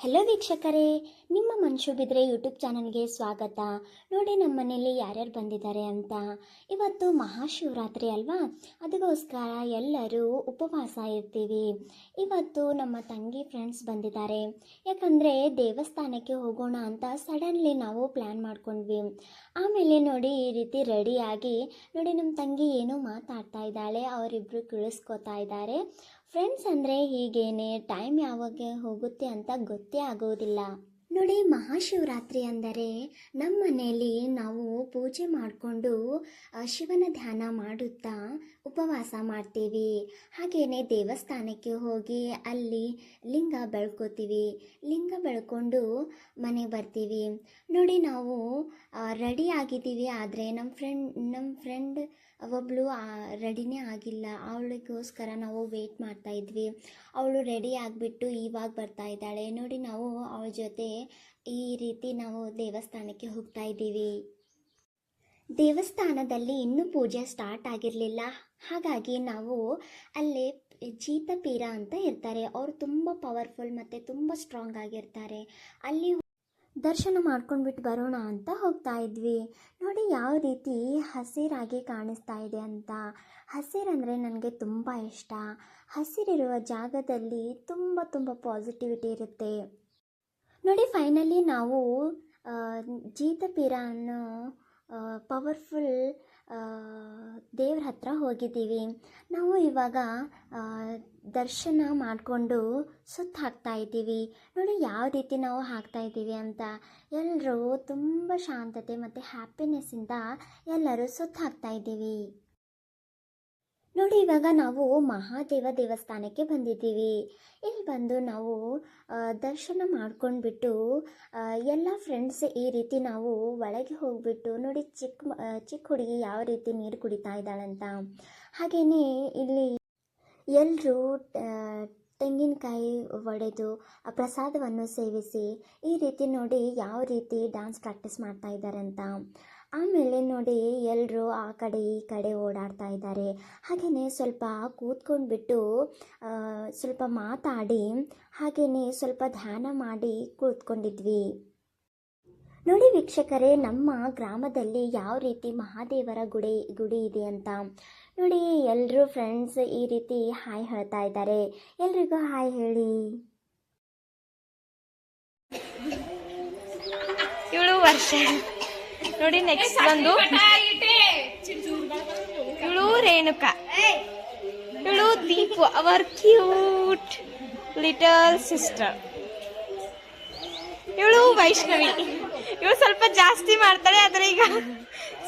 Hello ವೀಕ್ಷಕರೇ, ನಿಮ್ಮ ಮನ್ಸು ಬಿದ್ರೆ ಯೂಟ್ಯೂಬ್ ಚಾನಲ್ಗೆ ಸ್ವಾಗತ. ನೋಡಿ ನಮ್ಮ ಮನೆಯಲ್ಲಿ ಯಾರ್ಯಾರು ಬಂದಿದ್ದಾರೆ ಅಂತ. ಇವತ್ತು ಮಹಾಶಿವರಾತ್ರಿ ಅಲ್ವಾ, ಅದಕ್ಕೋಸ್ಕರ ಎಲ್ಲರೂ ಉಪವಾಸ ಇರ್ತೀವಿ. ಇವತ್ತು ನಮ್ಮ ತಂಗಿ ಫ್ರೆಂಡ್ಸ್ ಬಂದಿದ್ದಾರೆ. ಯಾಕಂದರೆ ದೇವಸ್ಥಾನಕ್ಕೆ ಹೋಗೋಣ ಅಂತ ಸಡನ್ಲಿ ನಾವು ಪ್ಲ್ಯಾನ್ ಮಾಡ್ಕೊಂಡ್ವಿ. ಆಮೇಲೆ ನೋಡಿ ಈ ರೀತಿ ರೆಡಿಯಾಗಿ ನೋಡಿ ನಮ್ಮ ತಂಗಿ ಏನೋ ಮಾತಾಡ್ತಾ ಇದ್ದಾಳೆ, ಅವರಿಬ್ಬರು ಕೇಳಿಸ್ಕೊತಾ ಇದ್ದಾರೆ. ಫ್ರೆಂಡ್ಸ್ ಅಂದರೆ ಹೀಗೇನೆ, ಟೈಮ್ ಯಾವಾಗ ಹೋಗುತ್ತೆ ಅಂತ ಗೊತ್ತೇ ಆಗೋದಿಲ್ಲ. ನೋಡಿ, ಮಹಾಶಿವರಾತ್ರಿ ಅಂದರೆ ನಮ್ಮ ಮನೆಯಲ್ಲಿ ನಾವು ಪೂಜೆ ಮಾಡಿಕೊಂಡು ಶಿವನ ಧ್ಯಾನ ಮಾಡುತ್ತಾ ಉಪವಾಸ ಮಾಡ್ತೀವಿ. ಹಾಗೆಯೇ ದೇವಸ್ಥಾನಕ್ಕೆ ಹೋಗಿ ಅಲ್ಲಿ ಲಿಂಗ ಬೆಳ್ಕೋತೀವಿ. ಲಿಂಗ ಬೆಳ್ಕೊಂಡು ಮನೆಗೆ ಬರ್ತೀವಿ. ನೋಡಿ, ನಾವು ರೆಡಿ ಆಗಿದ್ದೀವಿ. ಆದರೆ ನಮ್ಮ ಫ್ರೆಂಡ್ ಒಬ್ಬಳು ರೆಡಿನೇ ಆಗಿಲ್ಲ. ಅವಳಿಗೋಸ್ಕರ ನಾವು ವೆಯ್ಟ್ ಮಾಡ್ತಾ ಇದ್ವಿ. ಅವಳು ರೆಡಿ ಆಗಿಬಿಟ್ಟು ಇವಾಗ ಬರ್ತಾ ಇದ್ದಾಳೆ. ನೋಡಿ, ನಾವು ಅವಳ ಜೊತೆ ಈ ರೀತಿ ನಾವು ದೇವಸ್ಥಾನಕ್ಕೆ ಹೋಗ್ತಾ ಇದ್ದೀವಿ. ದೇವಸ್ಥಾನದಲ್ಲಿ ಇನ್ನೂ ಪೂಜೆ ಸ್ಟಾರ್ಟ್ ಆಗಿರಲಿಲ್ಲ. ಹಾಗಾಗಿ ನಾವು ಅಲ್ಲೇ ಜೀತಪೀರ ಅಂತ ಇರ್ತಾರೆ, ಅವರು ತುಂಬ ಪವರ್ಫುಲ್ ಮತ್ತು ತುಂಬ ಸ್ಟ್ರಾಂಗ್ ಆಗಿರ್ತಾರೆ. ಅಲ್ಲಿ ದರ್ಶನ ಮಾಡ್ಕೊಂಡ್ಬಿಟ್ಟು ಬರೋಣ ಅಂತ ಹೋಗ್ತಾ ಇದ್ವಿ. ನೋಡಿ ಯಾವ ರೀತಿ ಹಸಿರಾಗಿ ಕಾಣಿಸ್ತಾ ಇದೆ ಅಂತ. ಹಸಿರಂದರೆ ನನಗೆ ತುಂಬ ಇಷ್ಟ. ಹಸಿರಿರುವ ಜಾಗದಲ್ಲಿ ತುಂಬ ಪಾಸಿಟಿವಿಟಿ ಇರುತ್ತೆ. ನೋಡಿ, ಫೈನಲಿ ನಾವು ಜೀತಪೀರ ಅನ್ನೋ ಪವರ್ಫುಲ್ ದೇವ್ರ ಹತ್ರ ಹೋಗಿದ್ದೀವಿ. ನಾವು ಇವಾಗ ದರ್ಶನ ಮಾಡಿಕೊಂಡು ಸುತ್ತ ಹಾಕ್ತಾ ಇದ್ದೀವಿ. ನೋಡಿ ಯಾವ ರೀತಿ ನಾವು ಹಾಕ್ತಾ ಇದ್ದೀವಿ ಅಂತ. ಎಲ್ಲರೂ ತುಂಬ ಶಾಂತತೆ ಮತ್ತು ಹ್ಯಾಪಿನೆಸ್ಸಿಂದ ಎಲ್ಲರೂ ಸುತ್ತ ಹಾಕ್ತಾ ಇದ್ದೀವಿ. ನೋಡಿ, ಇವಾಗ ನಾವು ಮಹಾದೇವ ದೇವಸ್ಥಾನಕ್ಕೆ ಬಂದಿದ್ದೀವಿ. ಇಲ್ಲಿ ಬಂದು ನಾವು ದರ್ಶನ ಮಾಡ್ಕೊಂಡ್ಬಿಟ್ಟು ಎಲ್ಲ ಫ್ರೆಂಡ್ಸ್ ಈ ರೀತಿ ನಾವು ಒಳಗೆ ಹೋಗಿಬಿಟ್ಟು ನೋಡಿ ಚಿಕ್ಕ ಹುಡುಗಿ ಯಾವ ರೀತಿ ನೀರು ಕುಡಿತಾ ಇದ್ದಾಳಂತ. ಹಾಗೆಯೇ ಇಲ್ಲಿ ಎಲ್ಲರೂ ತೆಂಗಿನಕಾಯಿ ಒಡೆದು ಪ್ರಸಾದವನ್ನು ಸೇವಿಸಿ ಈ ರೀತಿ ನೋಡಿ ಯಾವ ರೀತಿ ಡ್ಯಾನ್ಸ್ ಪ್ರಾಕ್ಟೀಸ್ ಮಾಡ್ತಾ ಇದ್ದಾರೆ ಅಂತ. ಆಮೇಲೆ ನೋಡಿ ಎಲ್ಲರೂ ಆ ಕಡೆ ಈ ಕಡೆ ಓಡಾಡ್ತಾ ಇದ್ದಾರೆ. ಹಾಗೆಯೇ ಸ್ವಲ್ಪ ಕೂತ್ಕೊಂಡ್ಬಿಟ್ಟು ಸ್ವಲ್ಪ ಮಾತಾಡಿ ಹಾಗೆಯೇ ಸ್ವಲ್ಪ ಧ್ಯಾನ ಮಾಡಿ ಕೂತ್ಕೊಂಡಿದ್ವಿ. ನೋಡಿ ವೀಕ್ಷಕರೇ, ನಮ್ಮ ಗ್ರಾಮದಲ್ಲಿ ಯಾವ ರೀತಿ ಮಹಾದೇವರ ಗುಡಿ ಇದೆ ಅಂತ. ನೋಡಿ, ಎಲ್ಲರೂ ಫ್ರೆಂಡ್ಸ್ ಈ ರೀತಿ ಹಾಯ್ ಹೇಳ್ತಾ ಇದ್ದಾರೆ. ಎಲ್ರಿಗೂ ಹಾಯ್ ಹೇಳಿ. ಇವಳು ವರ್ಷ ನೋಡಿ. ನೆಕ್ಸ್ಟ್ ಬಂದು ಇವಳು ರೇಣುಕಾ, ಇವಳು Deepu, our cute little sister. ಇವಳು ವೈಷ್ಣವಿ, ಇವಳು ಸ್ವಲ್ಪ ಜಾಸ್ತಿ ಮಾಡ್ತಾಳೆ, ಆದರೆ ಈಗ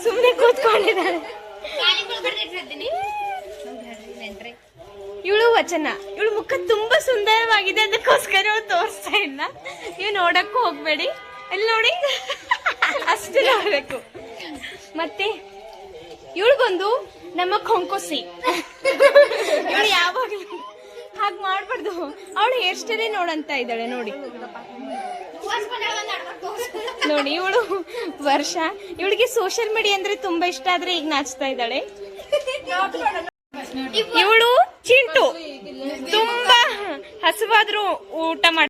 ಸುಮ್ಮನೆ ಕೂತ್ಕೊಂಡಿದ್ದಾಳೆ. ಇವಳು ವಚನ, ಇವಳು ಮುಖ ತುಂಬಾ ಸುಂದರವಾಗಿದೆ, ಅದಕ್ಕೋಸ್ಕರ ಇವಳು ತೋರಿಸ್ತಾ ಇಲ್ಲ. ನೀವು ನೋಡಕ್ಕೂ ಹೋಗ್ಬೇಡಿ, ಅಲ್ಲಿ ನೋಡಿ ಅಷ್ಟು ನೋಡ್ಬೇಕು. ಮತ್ತೆ ಇವಳು ಬಂದು ನಮ್ಮ ಕೊಂಕೋಸಿ. ಇವಳು ಯಾವಾಗಲೂ ಹಾಗೆ ಮಾಡ್ಬಾರ್ದು, ಅವಳು ಹೇರ್ ಸ್ಟೈಲೇ ನೋಡಂತ ಇದ್ದಾಳೆ. ನೋಡಿ ನೋಡಿ, ಇವಳು ವರ್ಷ. ಇವಳಿಗೆ ಸೋಷಿಯಲ್ ಮೀಡಿಯಾ ಅಂದ್ರೆ ತುಂಬಾ ಇಷ್ಟ, ಆದ್ರೆ ಈಗ ನಾಚ್ತಾ ಇದ್ದಾಳೆ. ಇವಳು ಚಿಂಟು, ತುಂಬಾ ಹಸುವಾದ್ರೂ ಊಟ ಮಾಡ್ತಾಳೆ.